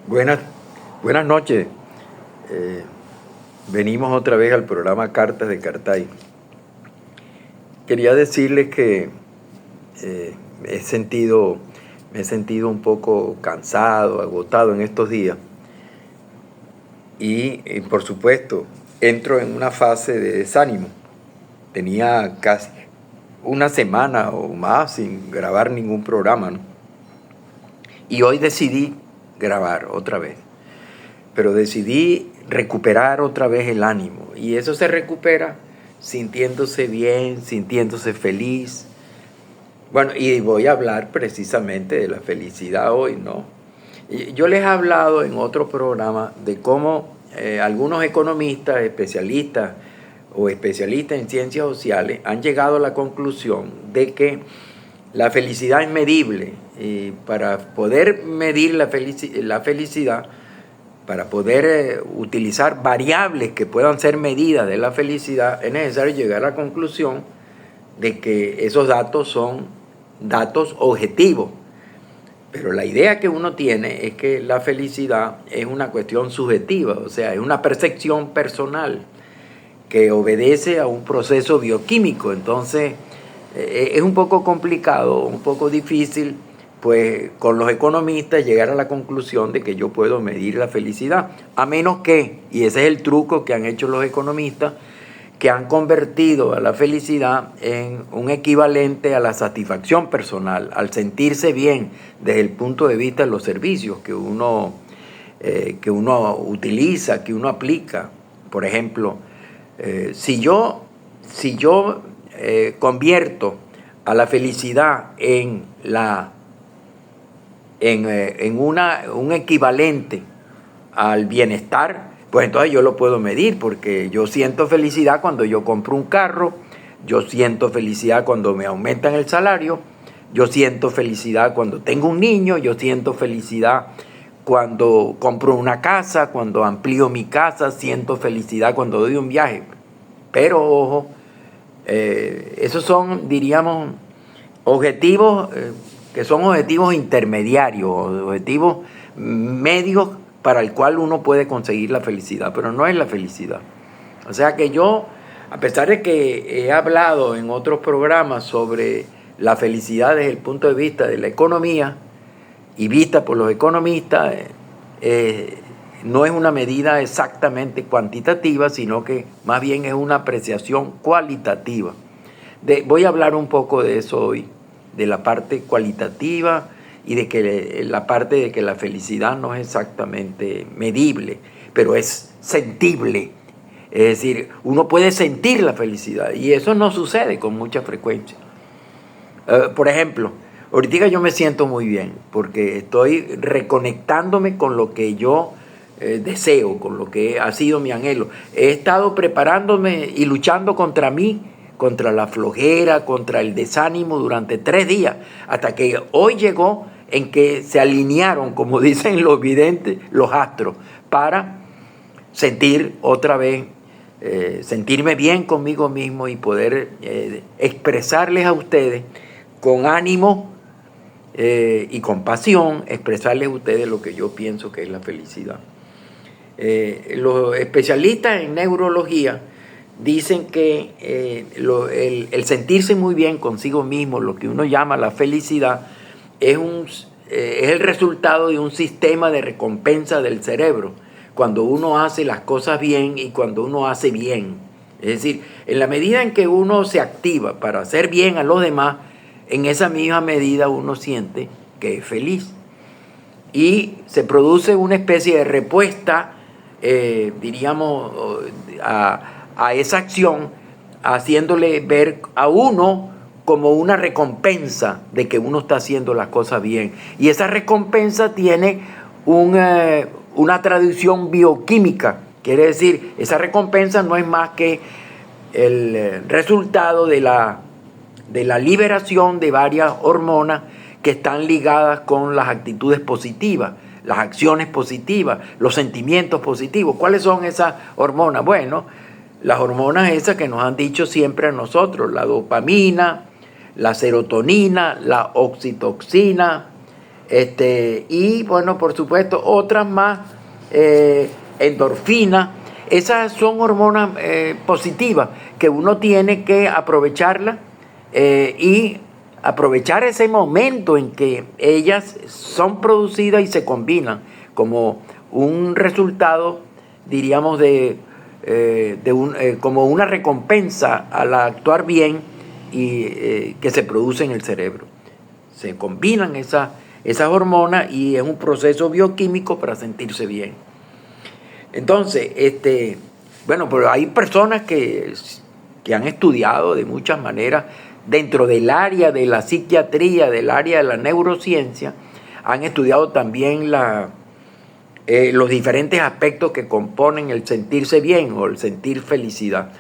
Buenas, buenas noches. Eh, Venimos otra vez al programa Cartas de Cartay. Quería decirles que me he sentido un poco cansado, agotado en estos días. Y por supuesto, entro en una fase de desánimo. Tenía casi una semana o más sin grabar ningún programa, ¿no? Y hoy decidí grabar otra vez. Pero decidí recuperar otra vez el ánimo. Y eso se recupera sintiéndose bien, sintiéndose feliz. Bueno, y voy a hablar precisamente de la felicidad hoy, ¿no? Yo les he hablado en otro programa de cómo algunos economistas, especialistas o especialistas en ciencias sociales han llegado a la conclusión de que la felicidad es medible. Y para poder medir la felicidad, para poder utilizar variables que puedan ser medidas de la felicidad, es necesario llegar a la conclusión de que esos datos son datos objetivos. Pero la idea que uno tiene es que la felicidad es una cuestión subjetiva, o sea, es una percepción personal que obedece a un proceso bioquímico. Entonces, es un poco complicado, un poco difícil, pues con los economistas llegar a la conclusión de que yo puedo medir la felicidad, a menos que, y ese es el truco que han hecho los economistas, que han convertido a la felicidad en un equivalente a la satisfacción personal, al sentirse bien desde el punto de vista de los servicios que uno utiliza, que uno aplica. Por ejemplo, si yo convierto a la felicidad en un equivalente al bienestar, pues entonces yo lo puedo medir, porque yo siento felicidad cuando yo compro un carro, yo siento felicidad cuando me aumentan el salario, yo siento felicidad cuando tengo un niño, yo siento felicidad cuando compro una casa, cuando amplío mi casa, siento felicidad cuando doy un viaje. Pero ojo, esos son, diríamos, objetivos que son objetivos intermediarios, objetivos medios para el cual uno puede conseguir la felicidad, pero no es la felicidad. O sea que yo, a pesar de que he hablado en otros programas sobre la felicidad desde el punto de vista de la economía y vista por los economistas, no es una medida exactamente cuantitativa, sino que más bien es una apreciación cualitativa. Voy a hablar un poco de eso hoy, de la parte cualitativa y de que la parte de que la felicidad no es exactamente medible, pero es sentible. Es decir, uno puede sentir la felicidad y eso no sucede con mucha frecuencia. Por ejemplo, ahorita yo me siento muy bien porque estoy reconectándome con lo que yo deseo, con lo que ha sido mi anhelo. He estado preparándome y luchando contra mí, contra la flojera, contra el desánimo durante 3 días, hasta que hoy llegó en que se alinearon, como dicen los videntes, los astros, para sentir otra vez, sentirme bien conmigo mismo y poder expresarles a ustedes con ánimo y con pasión, expresarles a ustedes lo que yo pienso que es la felicidad. Los especialistas en neurología dicen que el sentirse muy bien consigo mismo, lo que uno llama la felicidad, es el resultado de un sistema de recompensa del cerebro, cuando uno hace las cosas bien y cuando uno hace bien. Es decir, en la medida en que uno se activa para hacer bien a los demás, en esa misma medida uno siente que es feliz. Y se produce una especie de respuesta, diríamos, a esa acción, haciéndole ver a uno como una recompensa de que uno está haciendo las cosas bien. Y esa recompensa tiene una traducción bioquímica. Quiere decir, esa recompensa no es más que el resultado de la liberación de varias hormonas que están ligadas con las actitudes positivas, las acciones positivas, los sentimientos positivos. ¿Cuáles son esas hormonas? Bueno, las hormonas esas que nos han dicho siempre a nosotros, la dopamina, la serotonina, la oxitocina, Y bueno, por supuesto, otras más, endorfina. Esas son hormonas positivas que uno tiene que aprovecharlas y aprovechar ese momento en que ellas son producidas y se combinan como un resultado, diríamos, como una recompensa al actuar bien y que se produce en el cerebro. Se combinan esas hormonas y es un proceso bioquímico para sentirse bien. Entonces, bueno, pero hay personas que han estudiado de muchas maneras dentro del área de la psiquiatría, del área de la neurociencia, han estudiado también los diferentes aspectos que componen el sentirse bien o el sentir felicidad.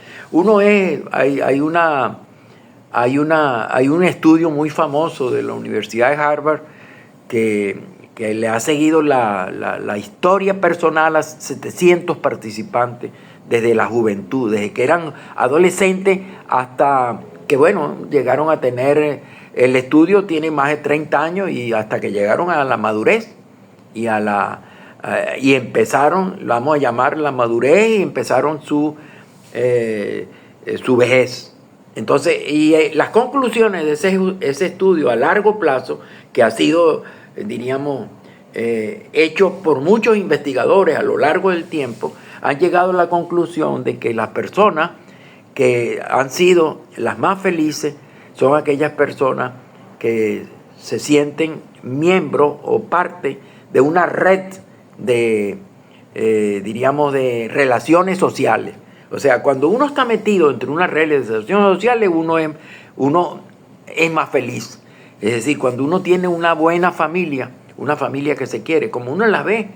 Hay un estudio muy famoso de la Universidad de Harvard que le ha seguido la historia personal a 700 participantes desde la juventud, desde que eran adolescentes hasta que, bueno, llegaron a tener, el estudio tiene más de 30 años y hasta que llegaron a la madurez y empezaron, lo vamos a llamar la madurez, y empezaron su vejez. Entonces, las conclusiones de ese estudio a largo plazo, que ha sido, diríamos, hecho por muchos investigadores a lo largo del tiempo, han llegado a la conclusión de que las personas que han sido las más felices son aquellas personas que se sienten miembros o parte de una red diríamos, de relaciones sociales. O sea, cuando uno está metido entre una red de relaciones sociales, uno es más feliz. Es decir, cuando uno tiene una buena familia, una familia que se quiere, como uno la ve,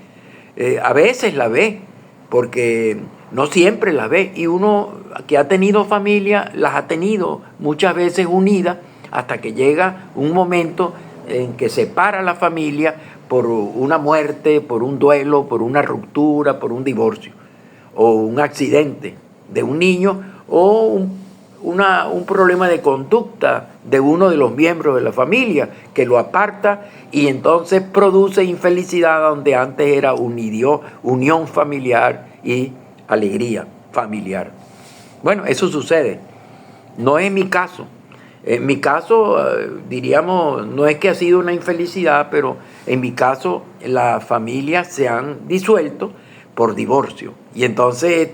a veces la ve, porque no siempre la ve, y uno que ha tenido familia, las ha tenido muchas veces unidas, hasta que llega un momento en que separa la familia por una muerte, por un duelo, por una ruptura, por un divorcio, o un accidente de un niño, o un problema de conducta de uno de los miembros de la familia que lo aparta y entonces produce infelicidad donde antes era unión familiar y alegría familiar. Bueno, eso sucede. No es mi caso. En mi caso, diríamos, no es que ha sido una infelicidad, pero en mi caso las familias se han disuelto por divorcio. Y entonces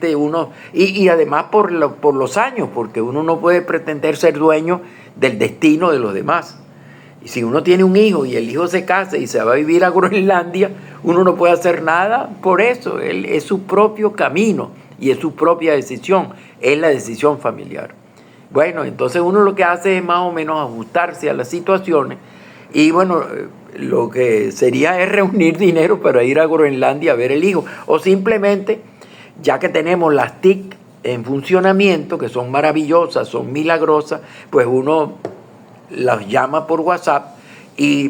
y además por los años, porque uno no puede pretender ser dueño del destino de los demás. Y si uno tiene un hijo y el hijo se casa y se va a vivir a Groenlandia, uno no puede hacer nada por eso. Es su propio camino y es su propia decisión, es la decisión familiar. Bueno, entonces uno lo que hace es más o menos ajustarse a las situaciones y bueno, lo que sería es reunir dinero para ir a Groenlandia a ver el hijo, o simplemente, ya que tenemos las TIC en funcionamiento, que son maravillosas, son milagrosas, pues uno las llama por WhatsApp y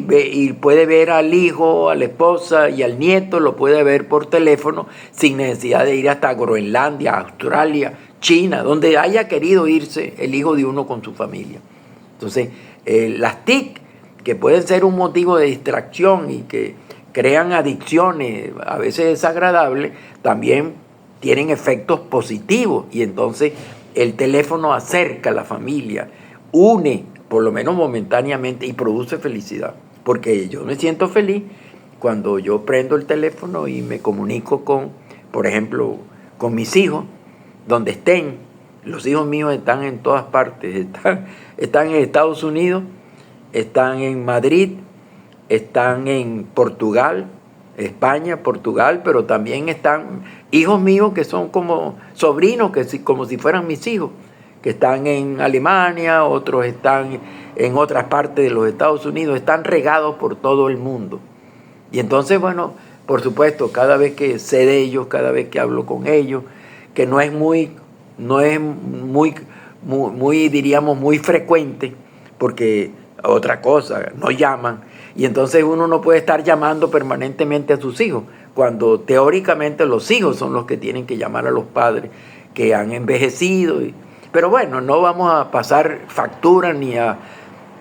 puede ver al hijo, a la esposa y al nieto, lo puede ver por teléfono sin necesidad de ir hasta Groenlandia, Australia, China, donde haya querido irse el hijo de uno con su familia. Entonces, las TIC, que pueden ser un motivo de distracción y que crean adicciones a veces desagradables, también tienen efectos positivos y entonces el teléfono acerca a la familia, une, por lo menos momentáneamente, y produce felicidad. Porque yo me siento feliz cuando yo prendo el teléfono y me comunico por ejemplo, con mis hijos, donde estén. Los hijos míos están en todas partes, están en Estados Unidos, están en Madrid, están en Portugal, España, Portugal, pero también están hijos míos que son como sobrinos, como si fueran mis hijos, que están en Alemania, otros están en otras partes de los Estados Unidos, están regados por todo el mundo. Y entonces, bueno, por supuesto, cada vez que sé de ellos, cada vez que hablo con ellos, que no es muy diríamos, muy frecuente, porque otra cosa, no llaman, y entonces uno no puede estar llamando permanentemente a sus hijos, cuando teóricamente los hijos son los que tienen que llamar a los padres que han envejecido. Pero bueno, no vamos a pasar factura ni a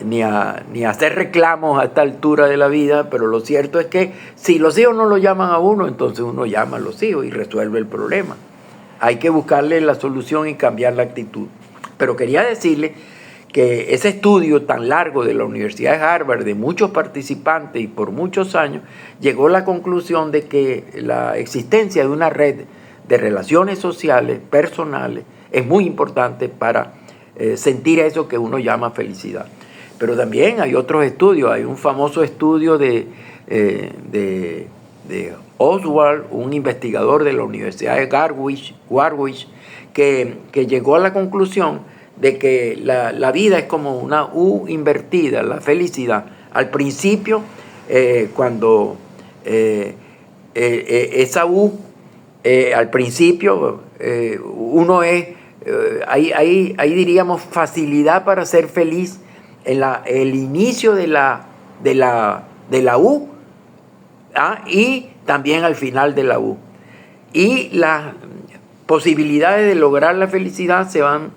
ni a hacer reclamos a esta altura de la vida, pero lo cierto es que si los hijos no lo llaman a uno, entonces uno llama a los hijos y resuelve el problema. Hay que buscarle la solución y cambiar la actitud. Pero quería decirle que ese estudio tan largo de la Universidad de Harvard, de muchos participantes y por muchos años, llegó a la conclusión de que la existencia de una red de relaciones sociales, personales, es muy importante para sentir eso que uno llama felicidad. Pero también hay otros estudios, hay un famoso estudio de Oswald, un investigador de la Universidad de Warwick, que llegó a la conclusión de que la vida es como una U invertida, la felicidad. Al principio, cuando esa U, al principio, uno es, hay diríamos facilidad para ser feliz en el inicio de la U, y también al final de la U. Y las posibilidades de lograr la felicidad se van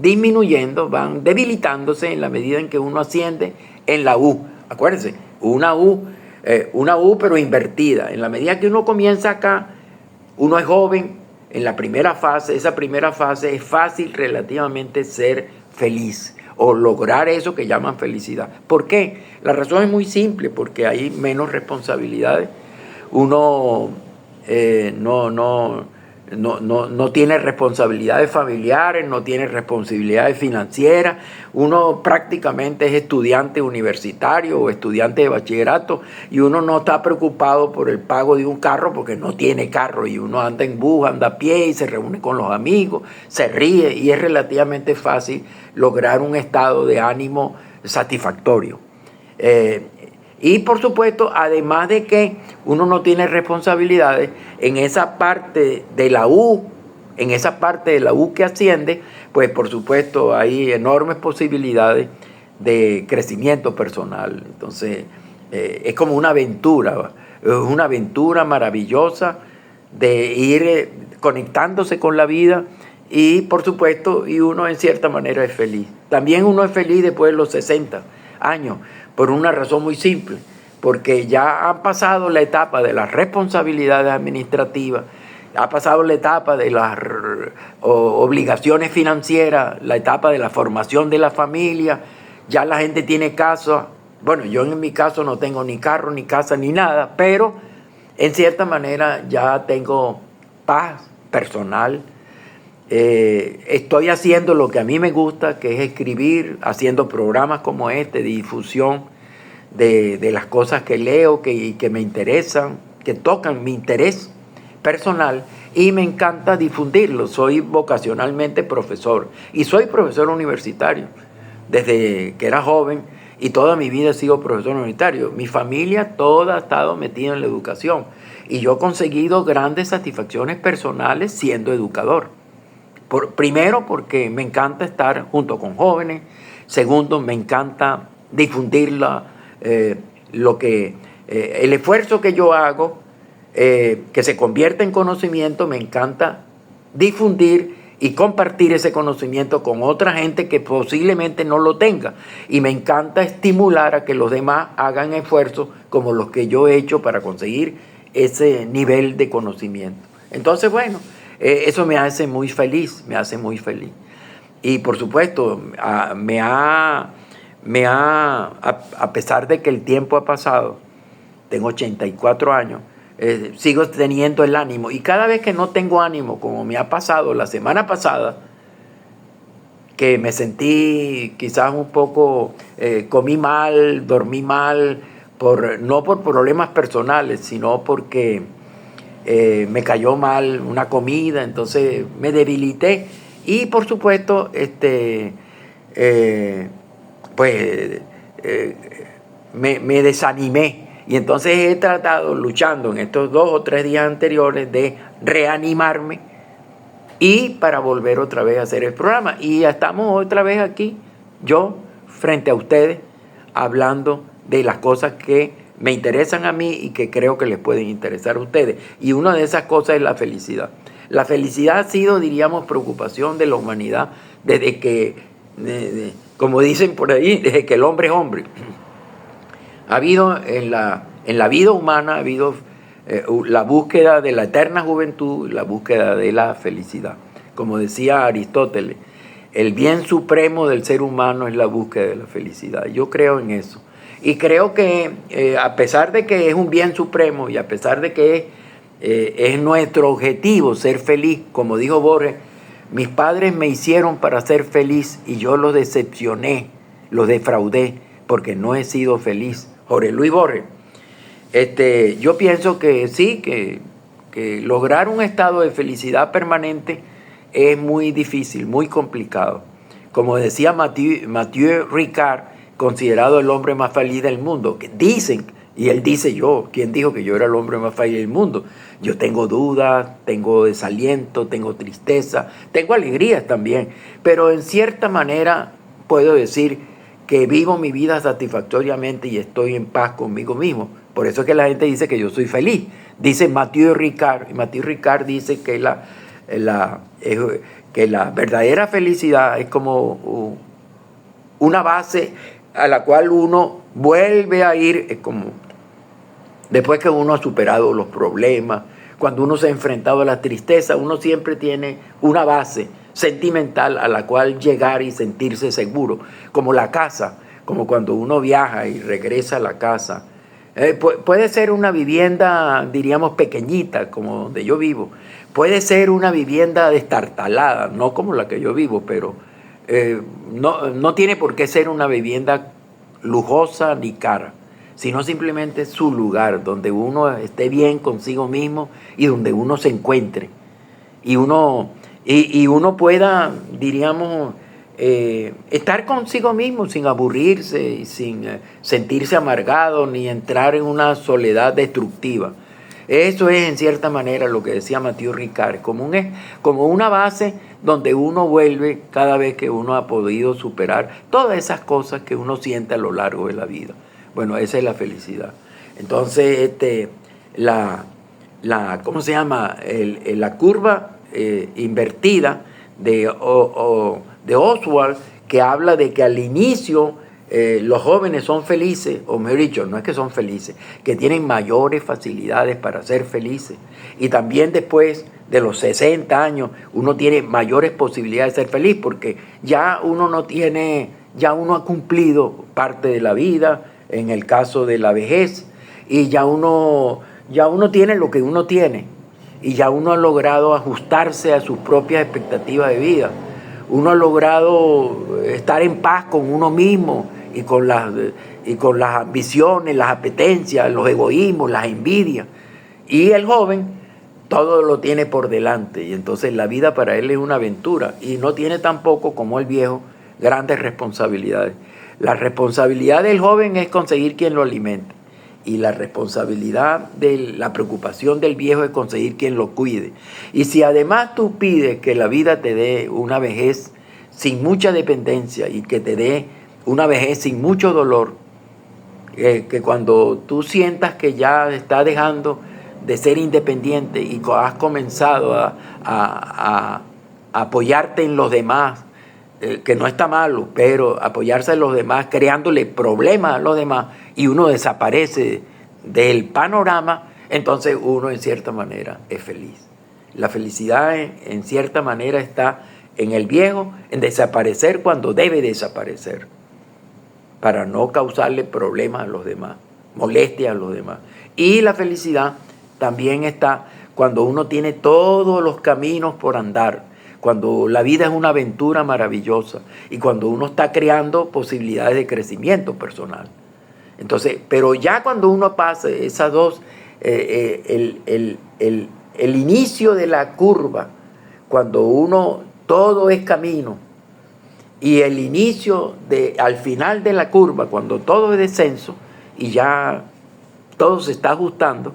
disminuyendo, van debilitándose en la medida en que uno asciende en la U. Acuérdense, una U pero invertida. En la medida que uno comienza acá, uno es joven, en la primera fase, esa primera fase es fácil relativamente ser feliz o lograr eso que llaman felicidad. ¿Por qué? La razón es muy simple, porque hay menos responsabilidades. Uno no tiene responsabilidades familiares, no tiene responsabilidades financieras. Uno prácticamente es estudiante universitario o estudiante de bachillerato y uno no está preocupado por el pago de un carro porque no tiene carro, y uno anda en bus, anda a pie y se reúne con los amigos, se ríe, y es relativamente fácil lograr un estado de ánimo satisfactorio. Y por supuesto, además de que uno no tiene responsabilidades, en esa parte de la U, que asciende, pues por supuesto hay enormes posibilidades de crecimiento personal. Entonces, es como una aventura, es una aventura maravillosa de ir conectándose con la vida, y por supuesto, y uno en cierta manera es feliz. También uno es feliz después de los 60 años, por una razón muy simple, porque ya han pasado la etapa de las responsabilidades administrativas, ha pasado la etapa de las obligaciones financieras, la etapa de la formación de la familia, ya la gente tiene casa. Bueno, yo en mi caso no tengo ni carro, ni casa, ni nada, pero en cierta manera ya tengo paz personal. Estoy haciendo lo que a mí me gusta, que es escribir, haciendo programas como este de difusión de las cosas que leo, que me interesan, que tocan mi interés personal, y me encanta difundirlo. Soy vocacionalmente profesor y soy profesor universitario desde que era joven, y toda mi vida he sido profesor universitario. Mi familia toda ha estado metida en la educación y yo he conseguido grandes satisfacciones personales siendo educador. Primero, porque me encanta estar junto con jóvenes. Segundo, me encanta difundir el esfuerzo que yo hago, que se convierte en conocimiento. Me encanta difundir y compartir ese conocimiento con otra gente que posiblemente no lo tenga. Y me encanta estimular a que los demás hagan esfuerzos como los que yo he hecho para conseguir ese nivel de conocimiento. Entonces, bueno, eso me hace muy feliz, Y por supuesto, a pesar de que el tiempo ha pasado, tengo 84 años, sigo teniendo el ánimo. Y cada vez que no tengo ánimo, como me ha pasado la semana pasada, que me sentí quizás un poco, comí mal, dormí mal, no por problemas personales, sino porque me cayó mal una comida, entonces me debilité, y por supuesto me desanimé, y entonces he tratado, luchando en estos 2 o 3 días anteriores, de reanimarme y para volver otra vez a hacer el programa. Y ya estamos otra vez aquí, yo frente a ustedes, hablando de las cosas que me interesan a mí y que creo que les pueden interesar a ustedes. Y una de esas cosas es la felicidad. La felicidad ha sido, diríamos, preocupación de la humanidad desde que como dicen por ahí, desde que el hombre es hombre. Ha habido en la vida humana, ha habido la búsqueda de la eterna juventud, la búsqueda de la felicidad. Como decía Aristóteles, el bien supremo del ser humano es la búsqueda de la felicidad. Yo creo en eso. Y creo que a pesar de que es un bien supremo y a pesar de que es nuestro objetivo ser feliz, como dijo Borges, mis padres me hicieron para ser feliz y yo los decepcioné, los defraudé porque no he sido feliz. Jorge Luis Borges. Yo pienso que sí, que lograr un estado de felicidad permanente es muy difícil, muy complicado. Como decía Mathieu Ricard, considerado el hombre más feliz del mundo, que dicen, y él dice yo, ¿quién dijo que yo era el hombre más feliz del mundo? Yo tengo dudas, tengo desaliento, tengo tristeza, tengo alegrías también, pero en cierta manera puedo decir que vivo mi vida satisfactoriamente y estoy en paz conmigo mismo. Por eso es que la gente dice que yo soy feliz. Dice Mathieu Ricard, y Mathieu Ricard dice que la verdadera felicidad es como una base a la cual uno vuelve a ir, es como después que uno ha superado los problemas, cuando uno se ha enfrentado a la tristeza, uno siempre tiene una base sentimental a la cual llegar y sentirse seguro, como la casa, como cuando uno viaja y regresa a la casa. Puede ser una vivienda, diríamos, pequeñita, como donde yo vivo. Puede ser una vivienda destartalada, no como la que yo vivo, pero no tiene por qué ser una vivienda lujosa ni cara, sino simplemente su lugar, donde uno esté bien consigo mismo y donde uno se encuentre. Y uno pueda, diríamos, estar consigo mismo sin aburrirse y sin sentirse amargado ni entrar en una soledad destructiva. Eso es en cierta manera lo que decía Mathieu Ricard, como una base donde uno vuelve cada vez que uno ha podido superar todas esas cosas que uno siente a lo largo de la vida. Bueno, esa es la felicidad. Entonces, ¿cómo se llama? La curva invertida de Oswald, que habla de que al inicio los jóvenes son felices, o mejor dicho, no es que son felices, que tienen mayores facilidades para ser felices. Y también después de los 60 años, uno tiene mayores posibilidades de ser feliz, porque ya uno ha cumplido parte de la vida, en el caso de la vejez, y ya uno tiene lo que uno tiene, y ya uno ha logrado ajustarse a sus propias expectativas de vida. Uno ha logrado estar en paz con uno mismo y con las ambiciones, las apetencias, los egoísmos, las envidias. Y el joven todo lo tiene por delante y entonces la vida para él es una aventura y no tiene tampoco, como el viejo, grandes responsabilidades. La responsabilidad del joven es conseguir quien lo alimente y la responsabilidad la preocupación del viejo es conseguir quien lo cuide. Y si además tú pides que la vida te dé una vejez sin mucha dependencia y que te dé una vejez sin mucho dolor, que cuando tú sientas que ya estás dejando de ser independiente y has comenzado a apoyarte en los demás, que no está malo, pero apoyarse en los demás, creándole problemas a los demás, y uno desaparece del panorama, entonces uno en cierta manera es feliz. La felicidad en cierta manera está en el viejo, en desaparecer cuando debe desaparecer, para no causarle problemas a los demás, molestias a los demás. Y la felicidad también está cuando uno tiene todos los caminos por andar, cuando la vida es una aventura maravillosa y cuando uno está creando posibilidades de crecimiento personal. Entonces, pero ya cuando uno pasa esas dos, el inicio de la curva, cuando todo es camino, y el inicio al final de la curva, cuando todo es descenso y ya todo se está ajustando,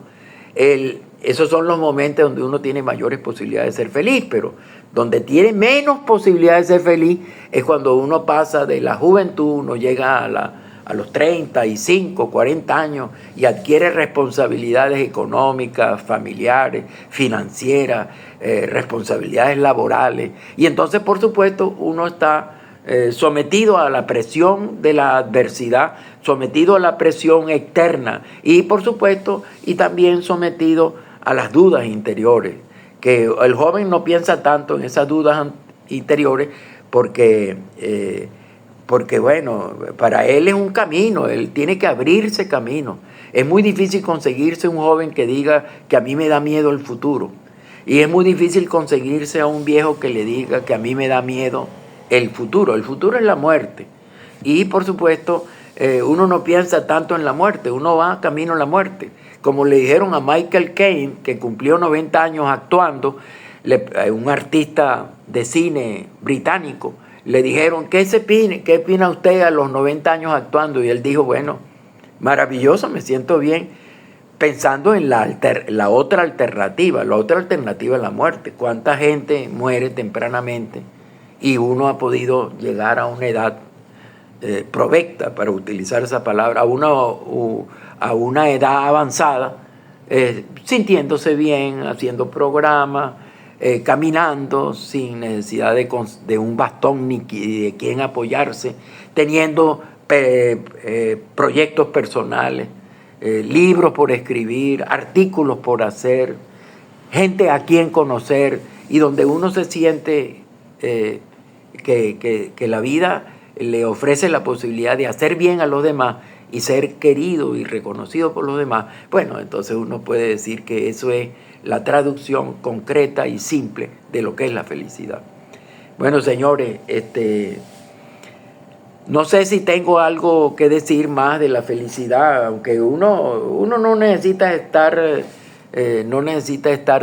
esos son los momentos donde uno tiene mayores posibilidades de ser feliz, pero donde tiene menos posibilidades de ser feliz es cuando uno pasa de la juventud, uno llega a los 35, 40 años y adquiere responsabilidades económicas, familiares, financieras, responsabilidades laborales. Y entonces, por supuesto, uno está sometido a la presión de la adversidad, sometido a la presión externa y por supuesto y también sometido a las dudas interiores, que el joven no piensa tanto en esas dudas interiores porque bueno, para él es un camino, él tiene que abrirse camino. Es muy difícil conseguirse un joven que diga que a mí me da miedo el futuro. Y es muy difícil conseguirse a un viejo que le diga que a mí me da miedo el futuro. El futuro es la muerte. Y por supuesto, uno no piensa tanto en la muerte, uno va camino a la muerte. Como le dijeron a Michael Caine, que cumplió 90 años actuando, un artista de cine británico, le dijeron, ¿qué opina usted a los 90 años actuando? Y él dijo, bueno, maravilloso, me siento bien, pensando en la otra alternativa. La otra alternativa es la muerte. ¿Cuánta gente muere tempranamente? Y uno ha podido llegar a una edad provecta, para utilizar esa palabra, a una edad avanzada, sintiéndose bien, haciendo programas, caminando sin necesidad de un bastón ni de quien apoyarse, teniendo proyectos personales, libros por escribir, artículos por hacer, gente a quien conocer, y donde uno se siente que la vida le ofrece la posibilidad de hacer bien a los demás y ser querido y reconocido por los demás. Bueno, entonces uno puede decir que eso es la traducción concreta y simple de lo que es la felicidad. Bueno, señores, no sé si tengo algo que decir más de la felicidad, aunque uno no necesita estar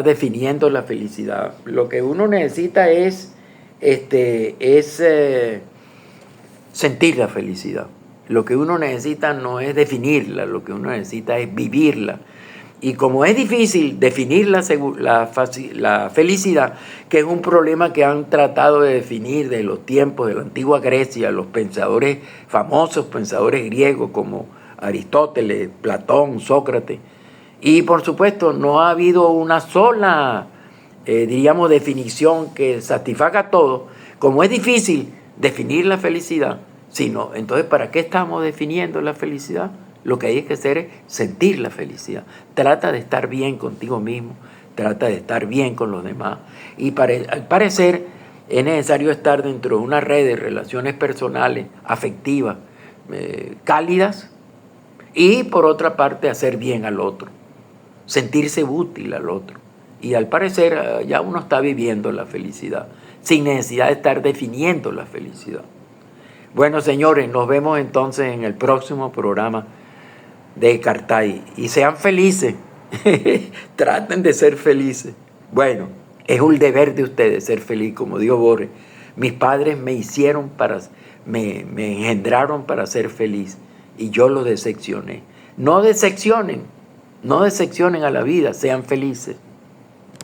definiendo la felicidad. Lo que uno necesita es sentir la felicidad. Lo que uno necesita no es definirla, lo que uno necesita es vivirla. Y como es difícil definir la felicidad, que es un problema que han tratado de definir desde los tiempos de la antigua Grecia, los pensadores, famosos pensadores griegos como Aristóteles, Platón, Sócrates, y por supuesto no ha habido una sola, definición que satisfaga a todos. Como es difícil definir la felicidad, entonces ¿para qué estamos definiendo la felicidad? Lo que hay que hacer es sentir la felicidad. Trata de estar bien contigo mismo, trata de estar bien con los demás. Y al parecer es necesario estar dentro de una red de relaciones personales, afectivas, cálidas, y por otra parte hacer bien al otro, sentirse útil al otro. Y al parecer ya uno está viviendo la felicidad, sin necesidad de estar definiendo la felicidad. Bueno, señores, nos vemos entonces en el próximo programa de Cartay. Y sean felices. Traten de ser felices. Bueno, es un deber de ustedes ser feliz, como dijo Borges. Mis padres me engendraron para ser feliz y yo lo decepcioné. No decepcionen a la vida, sean felices.